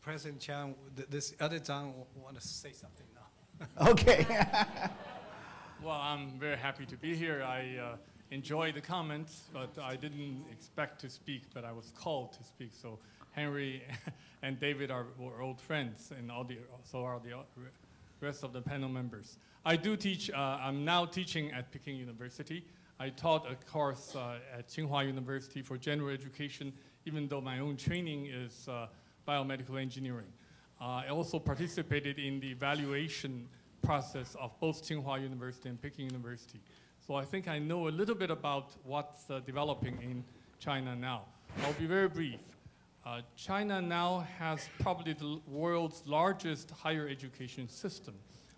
President Chang, this other Zhang want to say something now. Okay. Well, I'm very happy to be here. I enjoy the comments, but I didn't expect to speak, but I was called to speak. So Henry and David were old friends, and so are the rest of the panel members. I do teach, I'm now teaching at Peking University. I taught a course at Tsinghua University for general education, even though my own training is biomedical engineering. I also participated in the evaluation process of both Tsinghua University and Peking University. So I think I know a little bit about what's developing in China now. I'll be very brief. China now has probably the world's largest higher education system,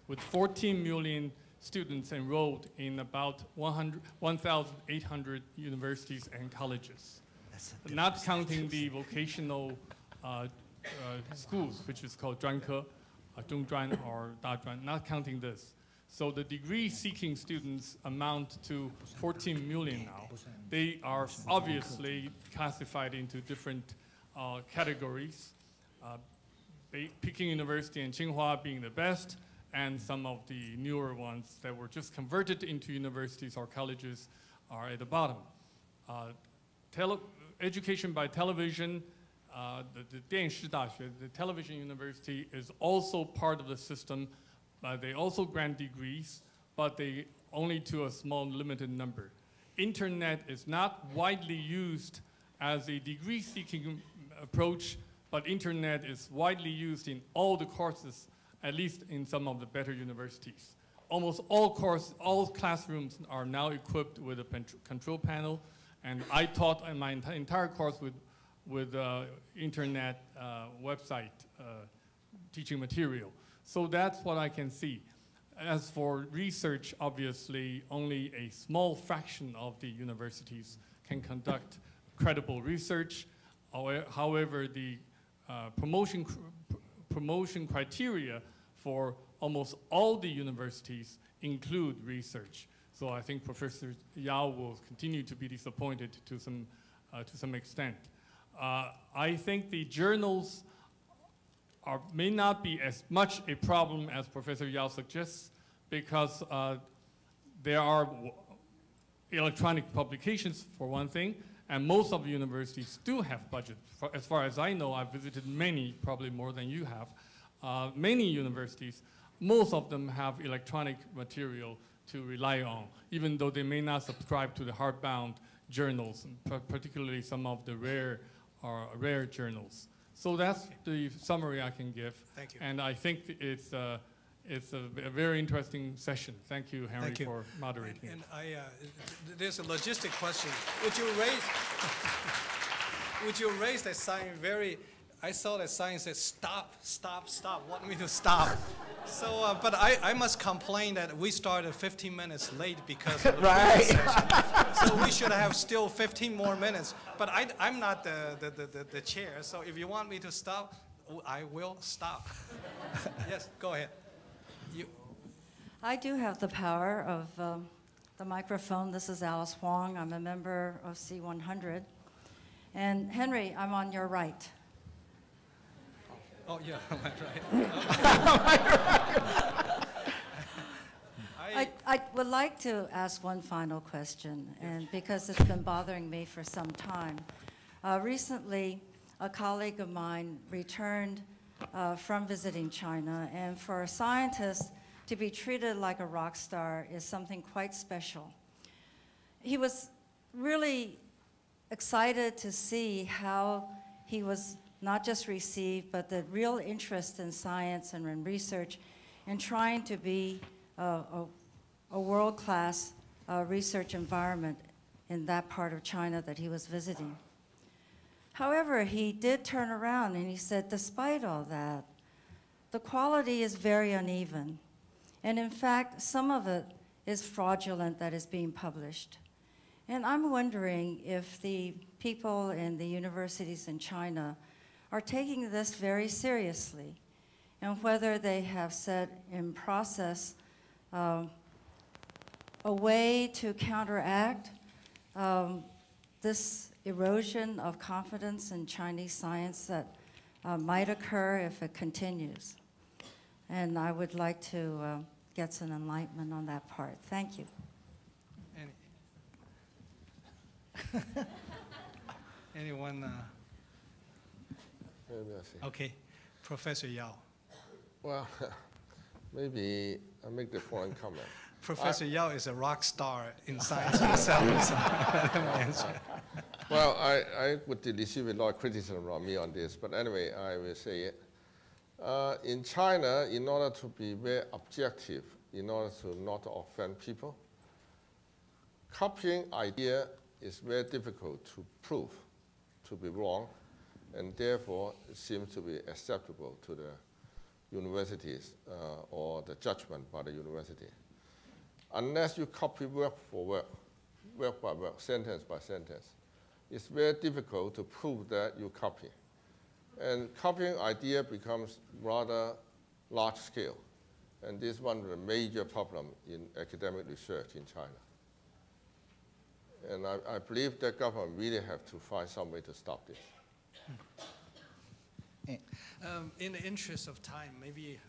with 14 million students enrolled in about 1,800 universities and colleges. Not counting the vocational schools, which is called 专科, 中专 or 大专, not counting this. So the degree-seeking students amount to 14 million now. They are obviously classified into different categories. Peking University and Tsinghua being the best, and some of the newer ones that were just converted into universities or colleges are at the bottom. Education by television, the 电视大学, the television university is also part of the system. They also grant degrees, but they only to a small limited number. Internet is not widely used as a degree-seeking approach, but internet is widely used in all the courses, at least in some of the better universities. Almost all classrooms are now equipped with a control panel, and I taught in my entire course with internet website teaching material. So that's what I can see. As for research, obviously, only a small fraction of the universities can conduct credible research. However, the promotion criteria for almost all the universities include research. So I think Professor Yao will continue to be disappointed to some extent. I think the journals may not be as much a problem as Professor Yao suggests, because there are electronic publications, for one thing, and most of the universities do have budget. As far as I know, I've visited many, probably more than you have, many universities. Most of them have electronic material to rely on, even though they may not subscribe to the hardbound journals, particularly some of the rare journals. So that's the summary I can give. Thank you. And I think it's a very interesting session. Thank you, Henry, for moderating. And there's a logistic question. Would you raise that sign very? I saw that sign said stop, stop, stop. Want me to stop? So, but I must complain that we started 15 minutes late because of the right. session. So we should have still 15 more minutes. But I'm not the chair. So if you want me to stop, I will stop. Yes, go ahead. I do have the power of the microphone. This is Alice Fong. I'm a member of C100. And Henry, I'm on your right. Oh, yeah, right. I would like to ask one final question, and because it's been bothering me for some time. Recently, a colleague of mine returned from visiting China, and for a scientist to be treated like a rock star is something quite special. He was really excited to see how he was not just received, but the real interest in science and in research, and trying to be a world-class research environment in that part of China that he was visiting. However, he did turn around and he said, despite all that, the quality is very uneven. And in fact, some of it is fraudulent that is being published. And I'm wondering if the people in the universities in China are taking this very seriously, and whether they have set in process a way to counteract this erosion of confidence in Chinese science that might occur if it continues. And I would like to get some enlightenment on that part. Thank you. Anyone? Maybe I see. Okay, Professor Yao. Well, maybe I'll make the following comment. Professor Yao is a rock star in science himself. So let him answer. Well, I would receive a lot of criticism from me on this, but anyway, I will say it. In China, in order to be very objective, in order to not offend people, copying idea is very difficult to prove to be wrong, and therefore it seems to be acceptable to the universities or the judgment by the university. Unless you copy word for word, word by word, sentence by sentence, it's very difficult to prove that you copy. And copying idea becomes rather large scale. And this is one of the major problems in academic research in China. And I believe that government really have to find some way to stop this. In the interest of time, maybe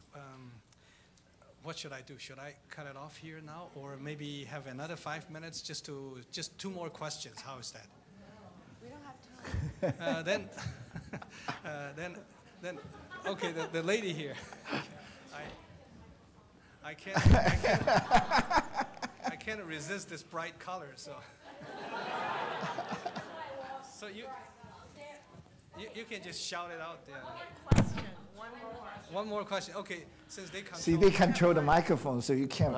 what should I do? Should I cut it off here now, or maybe have another 5 minutes just two more questions? How is that? We don't have time. Then, okay, the lady here. I can't resist this bright color, so. So you can just shout it out there. Question. One more. One more question. Okay, since they control. See, they control the microphone, so you can't.